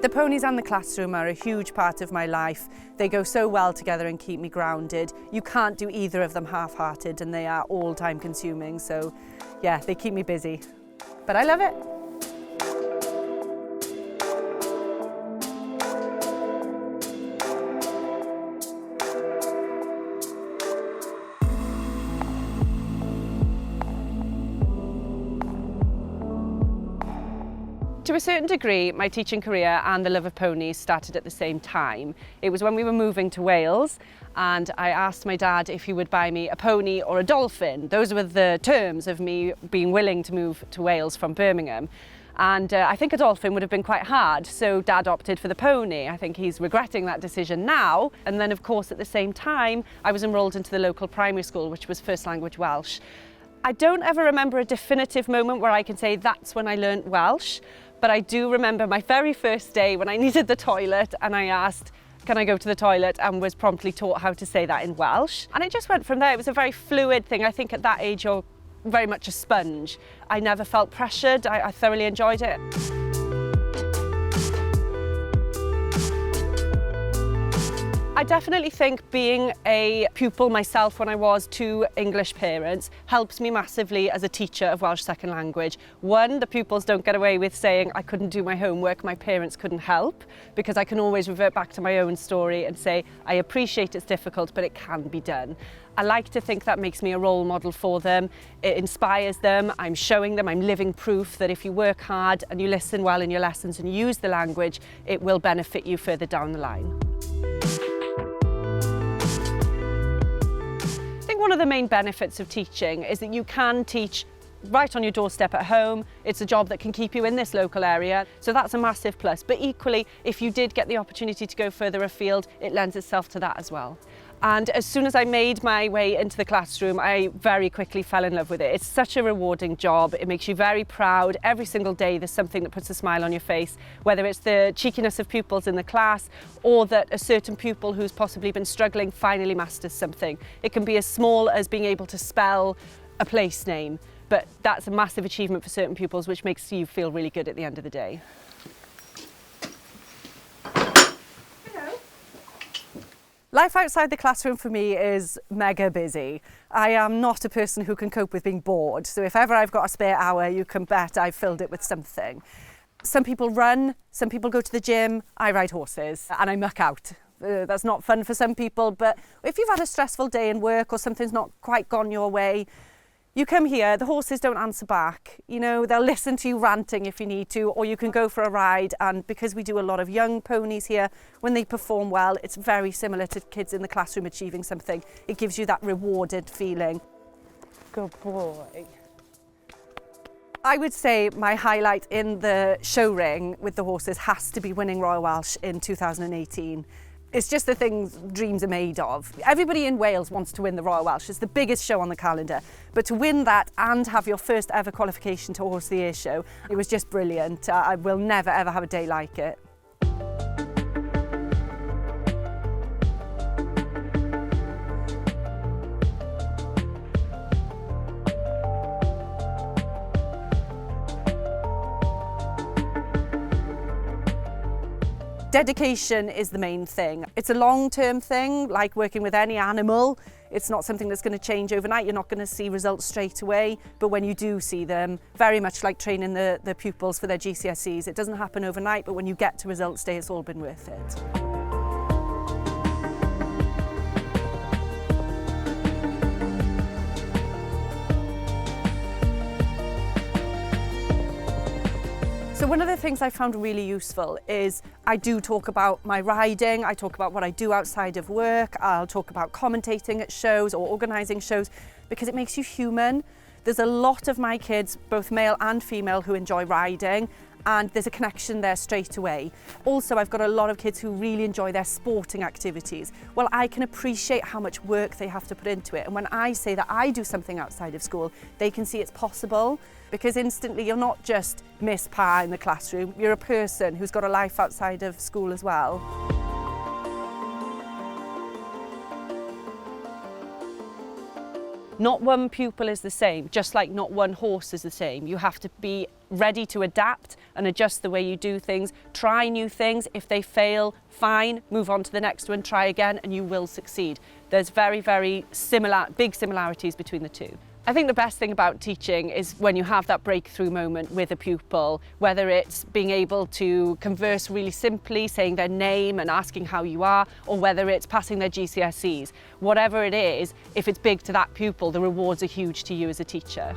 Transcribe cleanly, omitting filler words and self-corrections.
The ponies and the classroom are a huge part of my life. They go so well together and keep me grounded. You can't do either of them half-hearted, and they are all time consuming, so yeah, they keep me busy. But I love it. To a certain degree, my teaching career and the love of ponies started at the same time. It was when we were moving to Wales, and I asked my dad if he would buy me a pony or a dolphin. Those were the terms of me being willing to move to Wales from Birmingham. And I think a dolphin would have been quite hard, so Dad opted for the pony. I think he's regretting that decision now. And then, of course, at the same time, I was enrolled into the local primary school, which was first language Welsh. I don't ever remember a definitive moment where I can say that's when I learnt Welsh. But I do remember my very first day when I needed the toilet and I asked, can I go to the toilet, and was promptly taught how to say that in Welsh. And it just went from there. It was a very fluid thing. I think at that age you're very much a sponge. I never felt pressured. I thoroughly enjoyed it. I definitely think being a pupil myself when I was to English parents helps me massively as a teacher of Welsh second language. One, the pupils don't get away with saying I couldn't do my homework, my parents couldn't help, because I can always revert back to my own story and say I appreciate it's difficult, but it can be done. I like to think that makes me a role model for them. It inspires them. I'm showing them, I'm living proof that if you work hard and you listen well in your lessons and use the language, it will benefit you further down the line. I think one of the main benefits of teaching is that you can teach right on your doorstep at home. It's a job that can keep you in this local area, so that's a massive plus. But equally, if you did get the opportunity to go further afield, it lends itself to that as well. And as soon as I made my way into the classroom, I very quickly fell in love with it. It's such a rewarding job. It makes you very proud. Every single day there's something that puts a smile on your face, whether it's the cheekiness of pupils in the class or that a certain pupil who's possibly been struggling finally masters something. It can be as small as being able to spell a place name, but that's a massive achievement for certain pupils, which makes you feel really good at the end of the day. Life outside the classroom for me is mega busy. I am not a person who can cope with being bored, so if ever I've got a spare hour, you can bet I've filled it with something. Some people run, some people go to the gym, I ride horses and I muck out. That's not fun for some people, but if you've had a stressful day in work or something's not quite gone your way, you come here, the horses don't answer back. You know, they'll listen to you ranting if you need to, or you can go for a ride. And because we do a lot of young ponies here, when they perform well, it's very similar to kids in the classroom achieving something. It gives you that rewarded feeling. Good boy. I would say my highlight in the show ring with the horses has to be winning Royal Welsh in 2018. It's just the things dreams are made of. Everybody in Wales wants to win the Royal Welsh. It's the biggest show on the calendar. But to win that and have your first ever qualification to Horse of the Year show, it was just brilliant. I will never ever have a day like it. Dedication is the main thing. It's a long-term thing, like working with any animal. It's not something that's going to change overnight. You're not going to see results straight away, but when you do see them, very much like training the pupils for their GCSEs, it doesn't happen overnight, but when you get to results day, it's all been worth it. So one of the things I found really useful is I do talk about my riding, I talk about what I do outside of work, I'll talk about commentating at shows or organising shows, because it makes you human. There's a lot of my kids, both male and female, who enjoy riding, and there's a connection there straight away. Also, I've got a lot of kids who really enjoy their sporting activities. Well, I can appreciate how much work they have to put into it, and when I say that I do something outside of school, they can see it's possible, because instantly you're not just Miss Pa in the classroom, you're a person who's got a life outside of school as well. Not one pupil is the same, just like not one horse is the same. You have to be ready to adapt and adjust the way you do things, try new things. If they fail, fine, move on to the next one, try again, and you will succeed. There's very, very big similarities between the two. I think the best thing about teaching is when you have that breakthrough moment with a pupil, whether it's being able to converse really simply, saying their name and asking how you are, or whether it's passing their GCSEs. Whatever it is, if it's big to that pupil, the rewards are huge to you as a teacher.